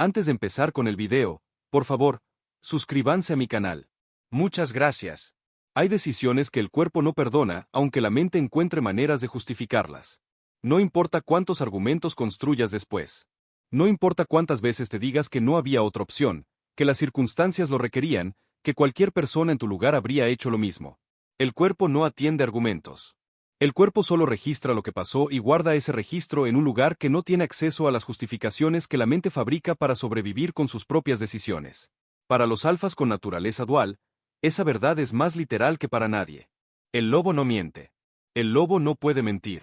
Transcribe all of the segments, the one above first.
Antes de empezar con el video, por favor, suscríbanse a mi canal. Muchas gracias. Hay decisiones que el cuerpo no perdona, aunque la mente encuentre maneras de justificarlas. No importa cuántos argumentos construyas después. No importa cuántas veces te digas que no había otra opción, que las circunstancias lo requerían, que cualquier persona en tu lugar habría hecho lo mismo. El cuerpo no atiende argumentos. El cuerpo solo registra lo que pasó y guarda ese registro en un lugar que no tiene acceso a las justificaciones que la mente fabrica para sobrevivir con sus propias decisiones. Para los alfas con naturaleza dual, esa verdad es más literal que para nadie. El lobo no miente. El lobo no puede mentir.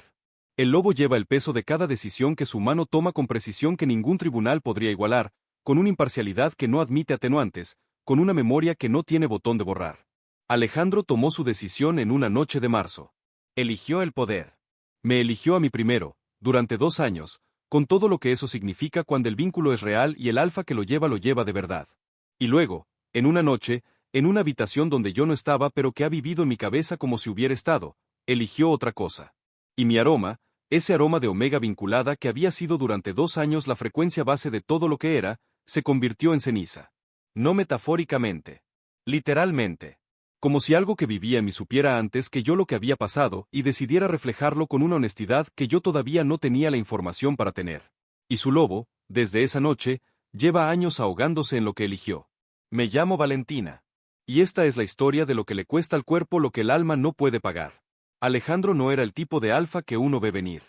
El lobo lleva el peso de cada decisión que su mano toma con precisión que ningún tribunal podría igualar, con una imparcialidad que no admite atenuantes, con una memoria que no tiene botón de borrar. Alejandro tomó su decisión en una noche de marzo. Eligió el poder. Me eligió a mí primero, durante 2 años, con todo lo que eso significa cuando el vínculo es real y el alfa que lo lleva de verdad. Y luego, en una noche, en una habitación donde yo no estaba pero que ha vivido en mi cabeza como si hubiera estado, eligió otra cosa. Y mi aroma, ese aroma de omega vinculada que había sido durante 2 años la frecuencia base de todo lo que era, se convirtió en ceniza. No metafóricamente. Literalmente. Como si algo que vivía en mí supiera antes que yo lo que había pasado y decidiera reflejarlo con una honestidad que yo todavía no tenía la información para tener. Y su lobo, desde esa noche, lleva años ahogándose en lo que eligió. Me llamo Valentina. Y esta es la historia de lo que le cuesta al cuerpo lo que el alma no puede pagar. Alejandro no era el tipo de alfa que uno ve venir.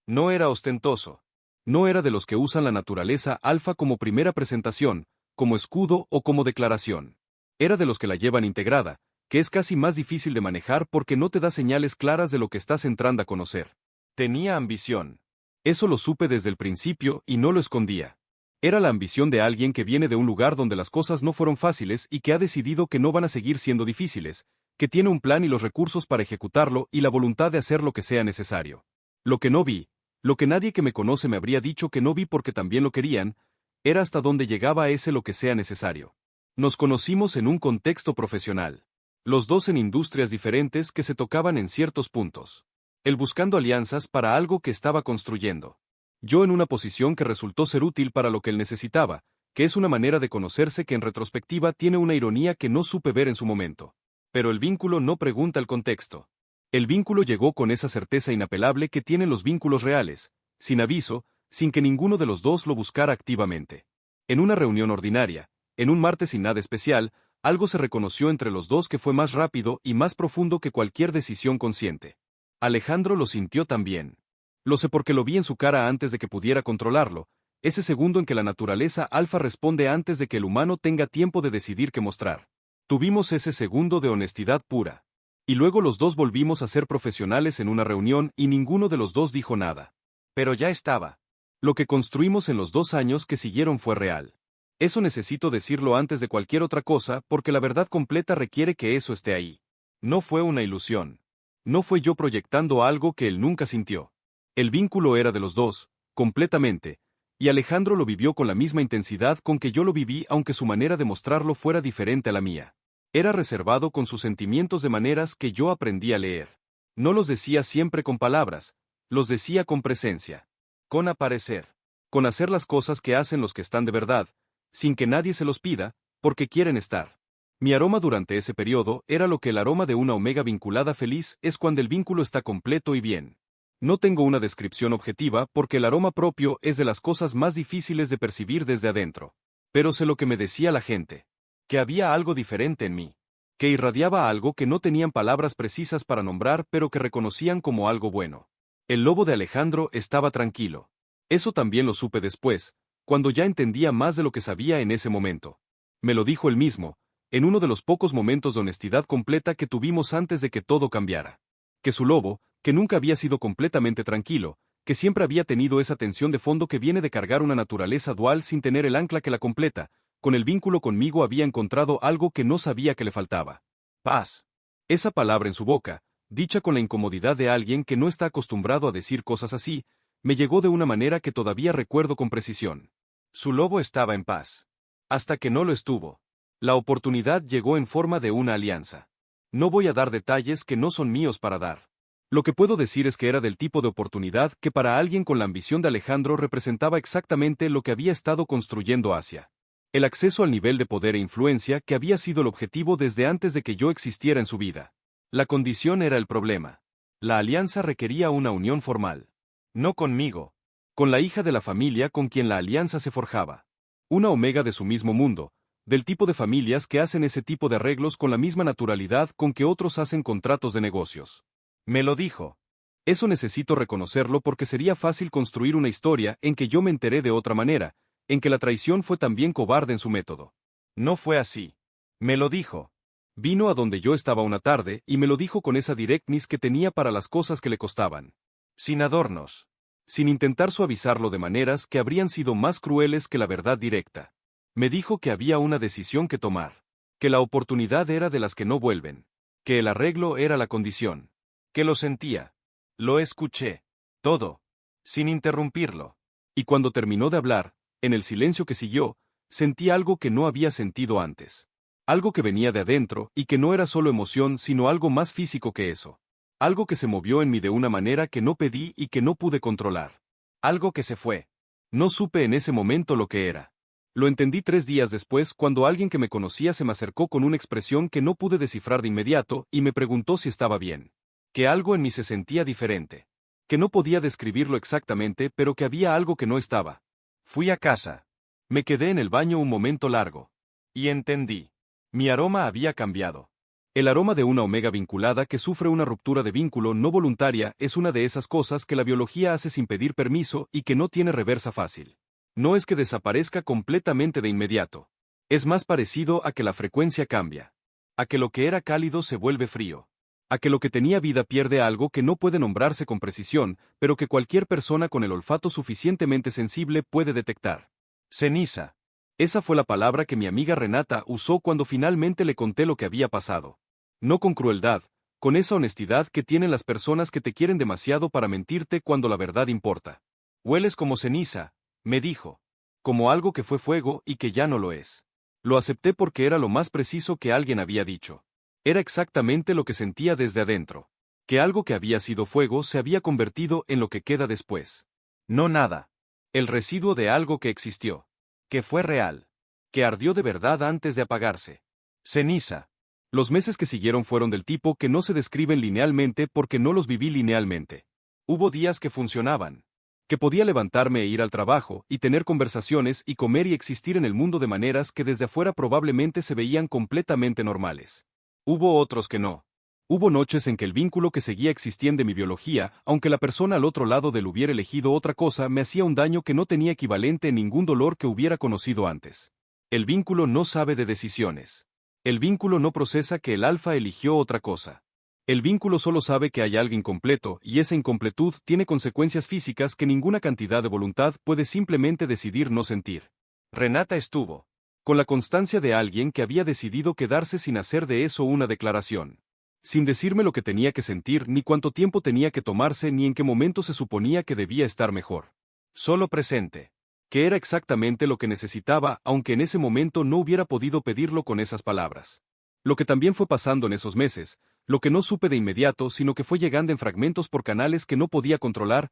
No era ostentoso. No era de los que usan la naturaleza alfa como primera presentación, como escudo o como declaración. Era de los que la llevan integrada, que es casi más difícil de manejar porque no te da señales claras de lo que estás entrando a conocer. Tenía ambición. Eso lo supe desde el principio y no lo escondía. Era la ambición de alguien que viene de un lugar donde las cosas no fueron fáciles y que ha decidido que no van a seguir siendo difíciles, que tiene un plan y los recursos para ejecutarlo y la voluntad de hacer lo que sea necesario. Lo que no vi, lo que nadie que me conoce me habría dicho que no vi porque también lo querían, era hasta dónde llegaba ese lo que sea necesario. Nos conocimos en un contexto profesional. Los dos en industrias diferentes que se tocaban en ciertos puntos. Él buscando alianzas para algo que estaba construyendo. Yo en una posición que resultó ser útil para lo que él necesitaba, que es una manera de conocerse que en retrospectiva tiene una ironía que no supe ver en su momento. Pero el vínculo no pregunta el contexto. El vínculo llegó con esa certeza inapelable que tienen los vínculos reales, sin aviso, sin que ninguno de los dos lo buscara activamente. En una reunión ordinaria, en un martes sin nada especial, algo se reconoció entre los dos que fue más rápido y más profundo que cualquier decisión consciente. Alejandro lo sintió también. Lo sé porque lo vi en su cara antes de que pudiera controlarlo, ese segundo en que la naturaleza alfa responde antes de que el humano tenga tiempo de decidir qué mostrar. Tuvimos ese segundo de honestidad pura. Y luego los dos volvimos a ser profesionales en una reunión y ninguno de los dos dijo nada. Pero ya estaba. Lo que construimos en los 2 años que siguieron fue real. Eso necesito decirlo antes de cualquier otra cosa porque la verdad completa requiere que eso esté ahí. No fue una ilusión. No fue yo proyectando algo que él nunca sintió. El vínculo era de los dos, completamente, y Alejandro lo vivió con la misma intensidad con que yo lo viví aunque su manera de mostrarlo fuera diferente a la mía. Era reservado con sus sentimientos de maneras que yo aprendí a leer. No los decía siempre con palabras, los decía con presencia. Con aparecer. Con hacer las cosas que hacen los que están de verdad, sin que nadie se los pida, porque quieren estar. Mi aroma durante ese periodo era lo que el aroma de una omega vinculada feliz es cuando el vínculo está completo y bien. No tengo una descripción objetiva porque el aroma propio es de las cosas más difíciles de percibir desde adentro. Pero sé lo que me decía la gente. Que había algo diferente en mí. Que irradiaba algo que no tenían palabras precisas para nombrar pero que reconocían como algo bueno. El lobo de Alejandro estaba tranquilo. Eso también lo supe después, cuando ya entendía más de lo que sabía en ese momento. Me lo dijo él mismo, en uno de los pocos momentos de honestidad completa que tuvimos antes de que todo cambiara. Que su lobo, que nunca había sido completamente tranquilo, que siempre había tenido esa tensión de fondo que viene de cargar una naturaleza dual sin tener el ancla que la completa, con el vínculo conmigo había encontrado algo que no sabía que le faltaba. Paz. Esa palabra en su boca, dicha con la incomodidad de alguien que no está acostumbrado a decir cosas así, me llegó de una manera que todavía recuerdo con precisión. Su lobo estaba en paz. Hasta que no lo estuvo. La oportunidad llegó en forma de una alianza. No voy a dar detalles que no son míos para dar. Lo que puedo decir es que era del tipo de oportunidad que para alguien con la ambición de Alejandro representaba exactamente lo que había estado construyendo Asia. El acceso al nivel de poder e influencia que había sido el objetivo desde antes de que yo existiera en su vida. La condición era el problema. La alianza requería una unión formal. No conmigo. Con la hija de la familia con quien la alianza se forjaba. Una omega de su mismo mundo, del tipo de familias que hacen ese tipo de arreglos con la misma naturalidad con que otros hacen contratos de negocios. Me lo dijo. Eso necesito reconocerlo porque sería fácil construir una historia en que yo me enteré de otra manera, en que la traición fue también cobarde en su método. No fue así. Me lo dijo. Vino a donde yo estaba una tarde y me lo dijo con esa directness que tenía para las cosas que le costaban. Sin adornos. Sin intentar suavizarlo de maneras que habrían sido más crueles que la verdad directa. Me dijo que había una decisión que tomar. Que la oportunidad era de las que no vuelven. Que el arreglo era la condición. Que lo sentía. Lo escuché. Todo. Sin interrumpirlo. Y cuando terminó de hablar, en el silencio que siguió, sentí algo que no había sentido antes. Algo que venía de adentro y que no era solo emoción sino algo más físico que eso. Algo que se movió en mí de una manera que no pedí y que no pude controlar. Algo que se fue. No supe en ese momento lo que era. Lo entendí 3 días después cuando alguien que me conocía se me acercó con una expresión que no pude descifrar de inmediato y me preguntó si estaba bien. Que algo en mí se sentía diferente. Que no podía describirlo exactamente pero que había algo que no estaba. Fui a casa. Me quedé en el baño un momento largo. Y entendí. Mi aroma había cambiado. El aroma de una omega vinculada que sufre una ruptura de vínculo no voluntaria es una de esas cosas que la biología hace sin pedir permiso y que no tiene reversa fácil. No es que desaparezca completamente de inmediato. Es más parecido a que la frecuencia cambia. A que lo que era cálido se vuelve frío. A que lo que tenía vida pierde algo que no puede nombrarse con precisión, pero que cualquier persona con el olfato suficientemente sensible puede detectar. Ceniza. Esa fue la palabra que mi amiga Renata usó cuando finalmente le conté lo que había pasado. No con crueldad, con esa honestidad que tienen las personas que te quieren demasiado para mentirte cuando la verdad importa. Hueles como ceniza, me dijo. Como algo que fue fuego y que ya no lo es. Lo acepté porque era lo más preciso que alguien había dicho. Era exactamente lo que sentía desde adentro. Que algo que había sido fuego se había convertido en lo que queda después. No nada. El residuo de algo que existió. Que fue real. Que ardió de verdad antes de apagarse. Ceniza. Los meses que siguieron fueron del tipo que no se describen linealmente porque no los viví linealmente. Hubo días que funcionaban. Que podía levantarme e ir al trabajo, y tener conversaciones y comer y existir en el mundo de maneras que desde afuera probablemente se veían completamente normales. Hubo otros que no. Hubo noches en que el vínculo que seguía existiendo en mi biología, aunque la persona al otro lado del hubiera elegido otra cosa, me hacía un daño que no tenía equivalente en ningún dolor que hubiera conocido antes. El vínculo no sabe de decisiones. El vínculo no procesa que el alfa eligió otra cosa. El vínculo solo sabe que hay algo incompleto, y esa incompletud tiene consecuencias físicas que ninguna cantidad de voluntad puede simplemente decidir no sentir. Renata estuvo con la constancia de alguien que había decidido quedarse sin hacer de eso una declaración. Sin decirme lo que tenía que sentir, ni cuánto tiempo tenía que tomarse, ni en qué momento se suponía que debía estar mejor. Solo presente. Que era exactamente lo que necesitaba, aunque en ese momento no hubiera podido pedirlo con esas palabras. Lo que también fue pasando en esos meses, lo que no supe de inmediato, sino que fue llegando en fragmentos por canales que no podía controlar,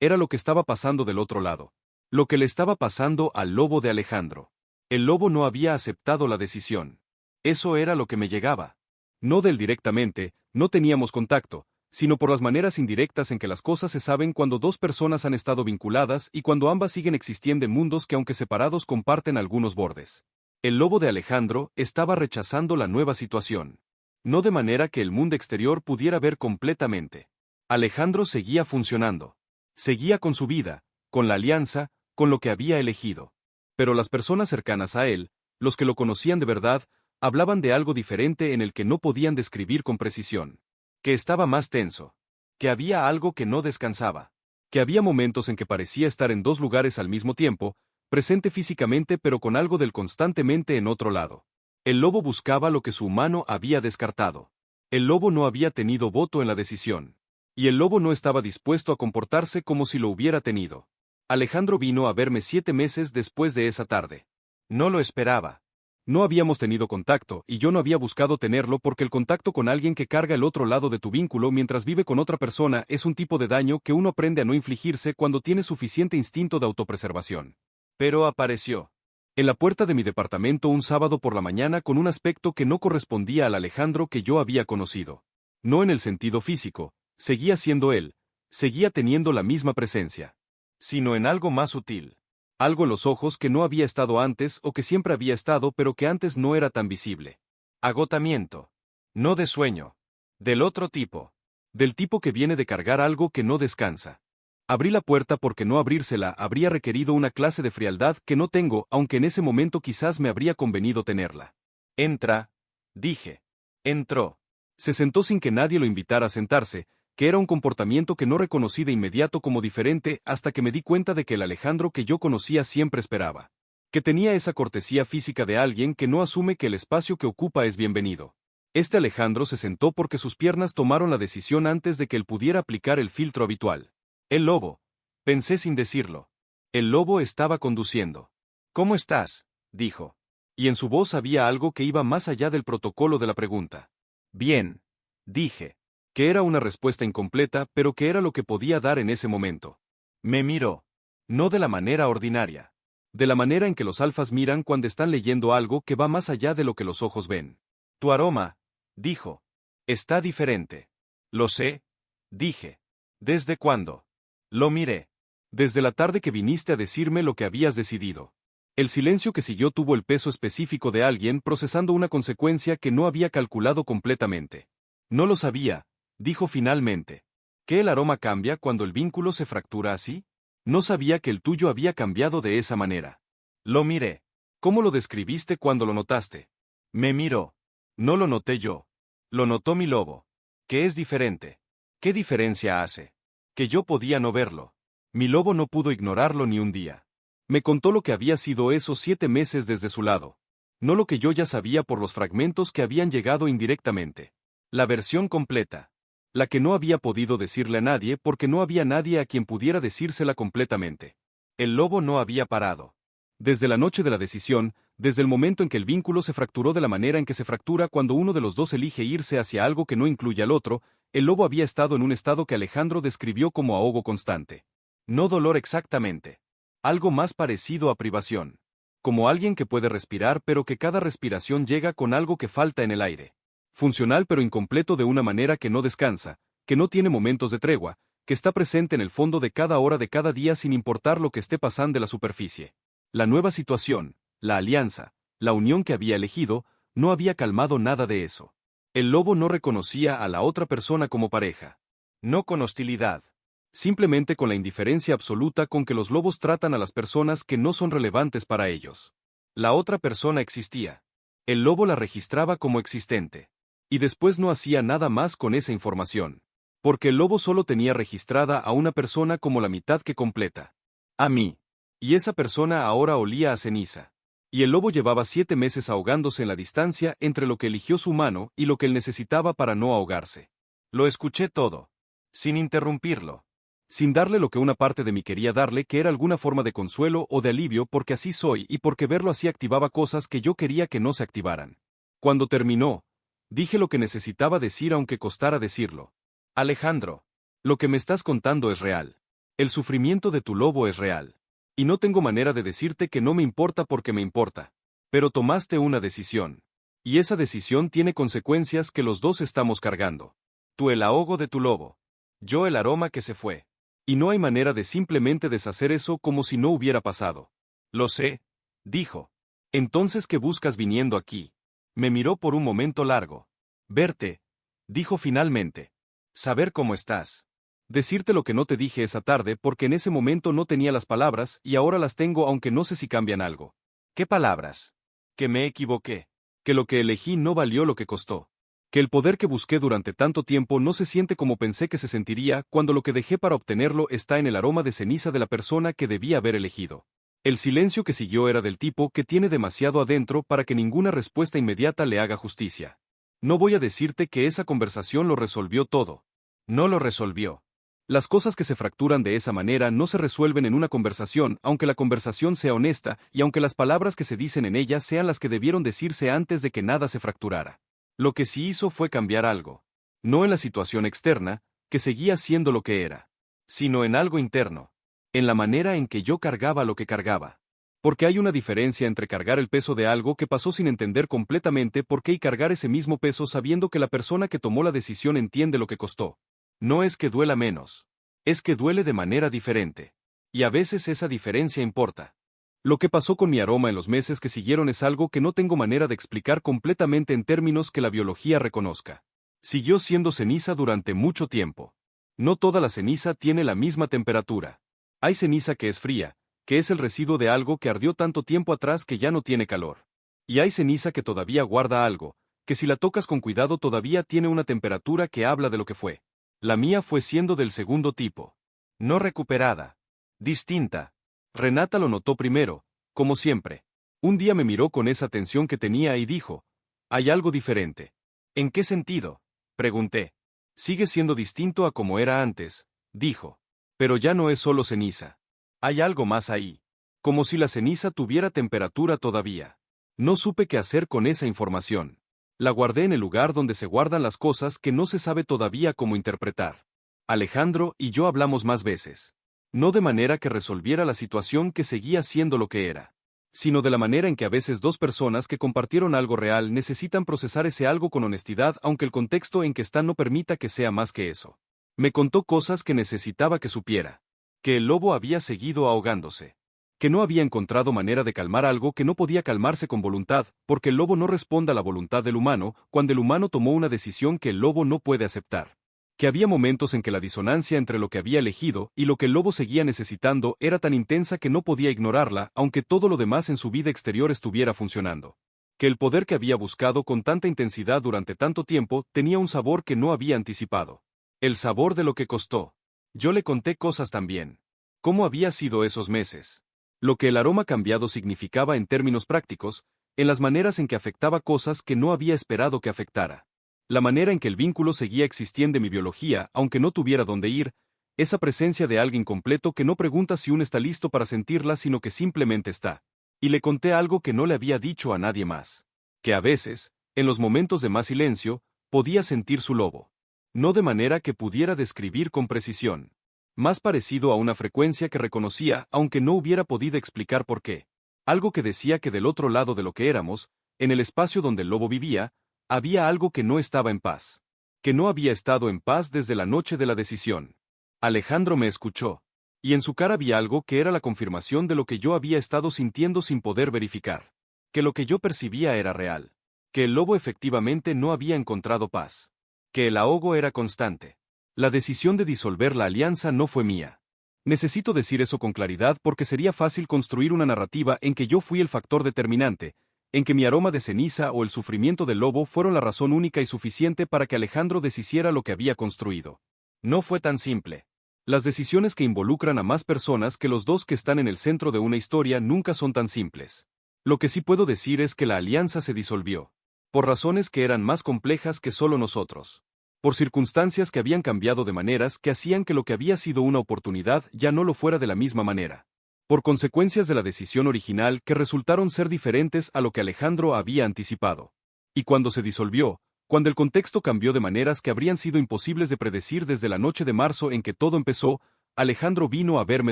era lo que estaba pasando del otro lado. Lo que le estaba pasando al lobo de Alejandro. El lobo no había aceptado la decisión. Eso era lo que me llegaba. No de él directamente, no teníamos contacto, sino por las maneras indirectas en que las cosas se saben cuando dos personas han estado vinculadas y cuando ambas siguen existiendo en mundos que aunque separados comparten algunos bordes. El lobo de Alejandro estaba rechazando la nueva situación. No de manera que el mundo exterior pudiera ver completamente. Alejandro seguía funcionando. Seguía con su vida, con la alianza, con lo que había elegido. Pero las personas cercanas a él, los que lo conocían de verdad, hablaban de algo diferente en el que no podían describir con precisión. Que estaba más tenso. Que había algo que no descansaba. Que había momentos en que parecía estar en dos lugares al mismo tiempo, presente físicamente pero con algo del constantemente en otro lado. El lobo buscaba lo que su humano había descartado. El lobo no había tenido voto en la decisión. Y el lobo no estaba dispuesto a comportarse como si lo hubiera tenido. Alejandro vino a verme 7 meses después de esa tarde. No lo esperaba. No habíamos tenido contacto, y yo no había buscado tenerlo porque el contacto con alguien que carga el otro lado de tu vínculo mientras vive con otra persona es un tipo de daño que uno aprende a no infligirse cuando tiene suficiente instinto de autopreservación. Pero apareció en la puerta de mi departamento un sábado por la mañana con un aspecto que no correspondía al Alejandro que yo había conocido. No en el sentido físico, seguía siendo él, seguía teniendo la misma presencia, sino en algo más sutil. Algo en los ojos que no había estado antes o que siempre había estado pero que antes no era tan visible. Agotamiento. No de sueño. Del otro tipo. Del tipo que viene de cargar algo que no descansa. Abrí la puerta porque no abrírsela habría requerido una clase de frialdad que no tengo, aunque en ese momento quizás me habría convenido tenerla. Entra, dije. Entró. Se sentó sin que nadie lo invitara a sentarse, que era un comportamiento que no reconocí de inmediato como diferente hasta que me di cuenta de que el Alejandro que yo conocía siempre esperaba. Que tenía esa cortesía física de alguien que no asume que el espacio que ocupa es bienvenido. Este Alejandro se sentó porque sus piernas tomaron la decisión antes de que él pudiera aplicar el filtro habitual. El lobo. Pensé sin decirlo. El lobo estaba conduciendo. ¿Cómo estás?, dijo. Y en su voz había algo que iba más allá del protocolo de la pregunta. Bien, dije. Que era una respuesta incompleta, pero que era lo que podía dar en ese momento. Me miró. No de la manera ordinaria. De la manera en que los alfas miran cuando están leyendo algo que va más allá de lo que los ojos ven. Tu aroma, dijo. Está diferente. Lo sé, dije. ¿Desde cuándo? Lo miré. Desde la tarde que viniste a decirme lo que habías decidido. El silencio que siguió tuvo el peso específico de alguien procesando una consecuencia que no había calculado completamente. No lo sabía, dijo finalmente. ¿Que el aroma cambia cuando el vínculo se fractura así? No sabía que el tuyo había cambiado de esa manera. Lo miré. ¿Cómo lo describiste cuando lo notaste? Me miró. No lo noté yo. Lo notó mi lobo. Que es diferente. ¿Qué diferencia hace? Que yo podía no verlo. Mi lobo no pudo ignorarlo ni un día. Me contó lo que había sido esos 7 meses desde su lado. No lo que yo ya sabía por los fragmentos que habían llegado indirectamente. La versión completa. La que no había podido decirle a nadie porque no había nadie a quien pudiera decírsela completamente. El lobo no había parado. Desde la noche de la decisión, desde el momento en que el vínculo se fracturó de la manera en que se fractura cuando uno de los dos elige irse hacia algo que no incluye al otro, el lobo había estado en un estado que Alejandro describió como ahogo constante. No dolor exactamente. Algo más parecido a privación. Como alguien que puede respirar pero que cada respiración llega con algo que falta en el aire. Funcional pero incompleto de una manera que no descansa, que no tiene momentos de tregua, que está presente en el fondo de cada hora de cada día sin importar lo que esté pasando en la superficie. La nueva situación, la alianza, la unión que había elegido, no había calmado nada de eso. El lobo no reconocía a la otra persona como pareja. No con hostilidad. Simplemente con la indiferencia absoluta con que los lobos tratan a las personas que no son relevantes para ellos. La otra persona existía. El lobo la registraba como existente. Y después no hacía nada más con esa información. Porque el lobo solo tenía registrada a una persona como la mitad que completa. A mí. Y esa persona ahora olía a ceniza. Y el lobo llevaba 7 meses ahogándose en la distancia entre lo que eligió su mano y lo que él necesitaba para no ahogarse. Lo escuché todo. Sin interrumpirlo. Sin darle lo que una parte de mí quería darle, que era alguna forma de consuelo o de alivio porque así soy y porque verlo así activaba cosas que yo quería que no se activaran. Cuando terminó, dije lo que necesitaba decir aunque costara decirlo. Alejandro, lo que me estás contando es real. El sufrimiento de tu lobo es real. Y no tengo manera de decirte que no me importa porque me importa. Pero tomaste una decisión. Y esa decisión tiene consecuencias que los dos estamos cargando. Tú el ahogo de tu lobo. Yo el aroma que se fue. Y no hay manera de simplemente deshacer eso como si no hubiera pasado. Lo sé, dijo. Entonces, ¿qué buscas viniendo aquí? Me miró por un momento largo. Verte, dijo finalmente. Saber cómo estás. Decirte lo que no te dije esa tarde porque en ese momento no tenía las palabras y ahora las tengo aunque no sé si cambian algo. ¿Qué palabras? Que me equivoqué. Que lo que elegí no valió lo que costó. Que el poder que busqué durante tanto tiempo no se siente como pensé que se sentiría cuando lo que dejé para obtenerlo está en el aroma de ceniza de la persona que debía haber elegido. El silencio que siguió era del tipo que tiene demasiado adentro para que ninguna respuesta inmediata le haga justicia. No voy a decirte que esa conversación lo resolvió todo. No lo resolvió. Las cosas que se fracturan de esa manera no se resuelven en una conversación, aunque la conversación sea honesta, y aunque las palabras que se dicen en ella sean las que debieron decirse antes de que nada se fracturara. Lo que sí hizo fue cambiar algo. No en la situación externa, que seguía siendo lo que era, sino en algo interno. En la manera en que yo cargaba lo que cargaba. Porque hay una diferencia entre cargar el peso de algo que pasó sin entender completamente por qué y cargar ese mismo peso sabiendo que la persona que tomó la decisión entiende lo que costó. No es que duela menos. Es que duele de manera diferente. Y a veces esa diferencia importa. Lo que pasó con mi aroma en los meses que siguieron es algo que no tengo manera de explicar completamente en términos que la biología reconozca. Siguió siendo ceniza durante mucho tiempo. No toda la ceniza tiene la misma temperatura. Hay ceniza que es fría, que es el residuo de algo que ardió tanto tiempo atrás que ya no tiene calor. Y hay ceniza que todavía guarda algo, que si la tocas con cuidado todavía tiene una temperatura que habla de lo que fue. La mía fue siendo del segundo tipo. No recuperada. Distinta. Renata lo notó primero, como siempre. Un día me miró con esa tensión que tenía y dijo, «Hay algo diferente». «¿En qué sentido?», pregunté. «Sigue siendo distinto a como era antes», dijo. «Pero ya no es solo ceniza. Hay algo más ahí. Como si la ceniza tuviera temperatura todavía». No supe qué hacer con esa información. La guardé en el lugar donde se guardan las cosas que no se sabe todavía cómo interpretar. Alejandro y yo hablamos más veces. No de manera que resolviera la situación que seguía siendo lo que era, sino de la manera en que a veces dos personas que compartieron algo real necesitan procesar ese algo con honestidad aunque el contexto en que están no permita que sea más que eso. Me contó cosas que necesitaba que supiera. Que el lobo había seguido ahogándose. Que no había encontrado manera de calmar algo que no podía calmarse con voluntad, porque el lobo no responde a la voluntad del humano, cuando el humano tomó una decisión que el lobo no puede aceptar. Que había momentos en que la disonancia entre lo que había elegido y lo que el lobo seguía necesitando era tan intensa que no podía ignorarla, aunque todo lo demás en su vida exterior estuviera funcionando. Que el poder que había buscado con tanta intensidad durante tanto tiempo tenía un sabor que no había anticipado. El sabor de lo que costó. Yo le conté cosas también. ¿Cómo había sido esos meses? Lo que el aroma cambiado significaba en términos prácticos, en las maneras en que afectaba cosas que no había esperado que afectara. La manera en que el vínculo seguía existiendo en mi biología, aunque no tuviera dónde ir, esa presencia de alguien completo que no pregunta si uno está listo para sentirla sino que simplemente está. Y le conté algo que no le había dicho a nadie más. Que a veces, en los momentos de más silencio, podía sentir su lobo. No de manera que pudiera describir con precisión. Más parecido a una frecuencia que reconocía aunque no hubiera podido explicar por qué. Algo que decía que del otro lado de lo que éramos, en el espacio donde el lobo vivía, había algo que no estaba en paz. Que no había estado en paz desde la noche de la decisión. Alejandro me escuchó. Y en su cara vi algo que era la confirmación de lo que yo había estado sintiendo sin poder verificar. Que lo que yo percibía era real. Que el lobo efectivamente no había encontrado paz. Que el ahogo era constante. La decisión de disolver la alianza no fue mía. Necesito decir eso con claridad porque sería fácil construir una narrativa en que yo fui el factor determinante, en que mi aroma de ceniza o el sufrimiento del lobo fueron la razón única y suficiente para que Alejandro deshiciera lo que había construido. No fue tan simple. Las decisiones que involucran a más personas que los dos que están en el centro de una historia nunca son tan simples. Lo que sí puedo decir es que la alianza se disolvió. Por razones que eran más complejas que solo nosotros. Por circunstancias que habían cambiado de maneras que hacían que lo que había sido una oportunidad ya no lo fuera de la misma manera. Por consecuencias de la decisión original que resultaron ser diferentes a lo que Alejandro había anticipado. Y cuando se disolvió, cuando el contexto cambió de maneras que habrían sido imposibles de predecir desde la noche de marzo en que todo empezó, Alejandro vino a verme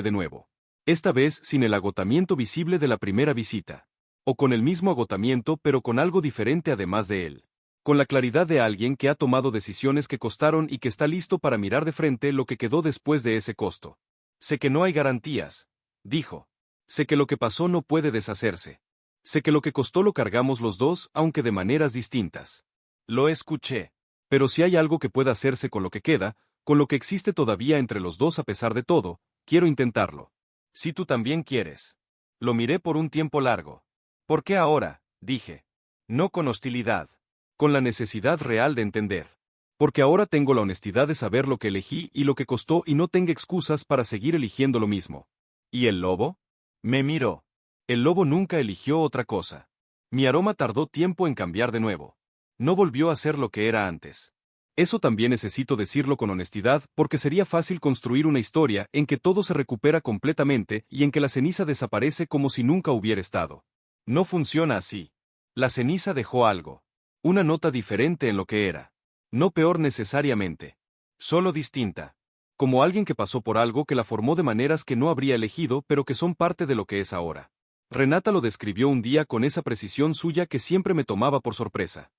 de nuevo. Esta vez sin el agotamiento visible de la primera visita. O con el mismo agotamiento pero con algo diferente además de él. Con la claridad de alguien que ha tomado decisiones que costaron y que está listo para mirar de frente lo que quedó después de ese costo. Sé que no hay garantías, dijo. Sé que lo que pasó no puede deshacerse. Sé que lo que costó lo cargamos los dos, aunque de maneras distintas. Lo escuché. Pero si hay algo que pueda hacerse con lo que queda, con lo que existe todavía entre los dos a pesar de todo, quiero intentarlo. Si tú también quieres. Lo miré por un tiempo largo. ¿Por qué ahora?, dije. No con hostilidad. Con la necesidad real de entender. Porque ahora tengo la honestidad de saber lo que elegí y lo que costó y no tengo excusas para seguir eligiendo lo mismo. ¿Y el lobo? Me miró. El lobo nunca eligió otra cosa. Mi aroma tardó tiempo en cambiar de nuevo. No volvió a ser lo que era antes. Eso también necesito decirlo con honestidad porque sería fácil construir una historia en que todo se recupera completamente y en que la ceniza desaparece como si nunca hubiera estado. No funciona así. La ceniza dejó algo. Una nota diferente en lo que era. No peor necesariamente. Solo distinta. Como alguien que pasó por algo que la formó de maneras que no habría elegido pero que son parte de lo que es ahora. Renata lo describió un día con esa precisión suya que siempre me tomaba por sorpresa.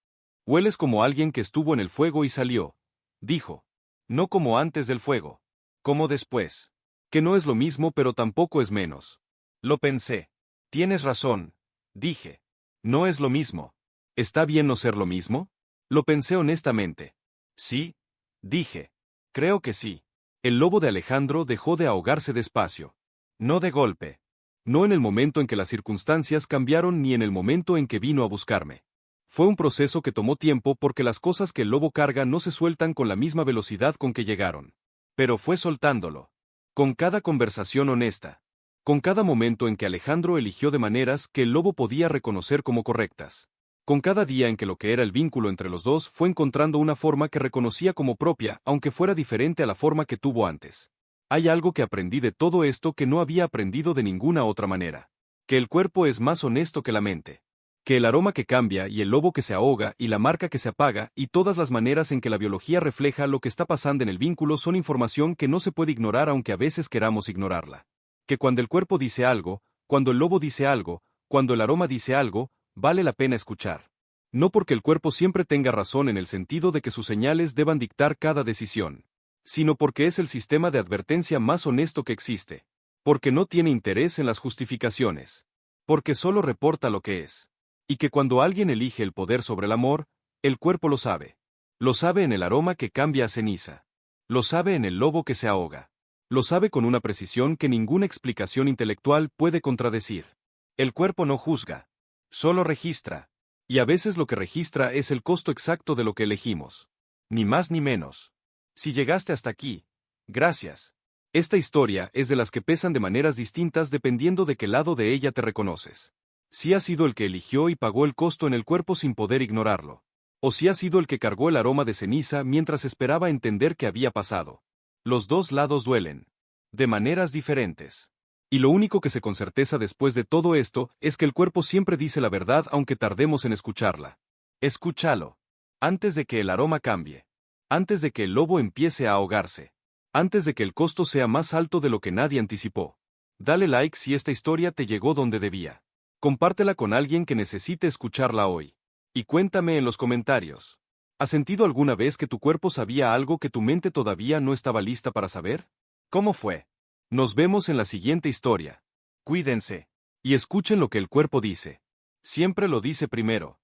Hueles como alguien que estuvo en el fuego y salió, dijo. No como antes del fuego. Como después. Que no es lo mismo pero tampoco es menos. Lo pensé. Tienes razón, dije. No es lo mismo. ¿Está bien no ser lo mismo? Lo pensé honestamente. Sí, dije. Creo que sí. El lobo de Alejandro dejó de ahogarse despacio. No de golpe. No en el momento en que las circunstancias cambiaron ni en el momento en que vino a buscarme. Fue un proceso que tomó tiempo porque las cosas que el lobo carga no se sueltan con la misma velocidad con que llegaron. Pero fue soltándolo. Con cada conversación honesta. Con cada momento en que Alejandro eligió de maneras que el lobo podía reconocer como correctas. Con cada día en que lo que era el vínculo entre los dos fue encontrando una forma que reconocía como propia, aunque fuera diferente a la forma que tuvo antes. Hay algo que aprendí de todo esto que no había aprendido de ninguna otra manera. Que el cuerpo es más honesto que la mente. Que el aroma que cambia y el lobo que se ahoga y la marca que se apaga y todas las maneras en que la biología refleja lo que está pasando en el vínculo son información que no se puede ignorar aunque a veces queramos ignorarla. Que cuando el cuerpo dice algo, cuando el lobo dice algo, cuando el aroma dice algo, vale la pena escuchar. No porque el cuerpo siempre tenga razón en el sentido de que sus señales deban dictar cada decisión, sino porque es el sistema de advertencia más honesto que existe. Porque no tiene interés en las justificaciones. Porque solo reporta lo que es. Y que cuando alguien elige el poder sobre el amor, el cuerpo lo sabe. Lo sabe en el aroma que cambia a ceniza. Lo sabe en el lobo que se ahoga. Lo sabe con una precisión que ninguna explicación intelectual puede contradecir. El cuerpo no juzga. Solo registra. Y a veces lo que registra es el costo exacto de lo que elegimos. Ni más ni menos. Si llegaste hasta aquí, gracias. Esta historia es de las que pesan de maneras distintas dependiendo de qué lado de ella te reconoces. Si has sido el que eligió y pagó el costo en el cuerpo sin poder ignorarlo. O si has sido el que cargó el aroma de ceniza mientras esperaba entender qué había pasado. Los dos lados duelen. De maneras diferentes. Y lo único que sé con certeza después de todo esto es que el cuerpo siempre dice la verdad aunque tardemos en escucharla. Escúchalo. Antes de que el aroma cambie. Antes de que el lobo empiece a ahogarse. Antes de que el costo sea más alto de lo que nadie anticipó. Dale like si esta historia te llegó donde debía. Compártela con alguien que necesite escucharla hoy. Y cuéntame en los comentarios. ¿Has sentido alguna vez que tu cuerpo sabía algo que tu mente todavía no estaba lista para saber? ¿Cómo fue? Nos vemos en la siguiente historia. Cuídense. Y escuchen lo que el cuerpo dice. Siempre lo dice primero.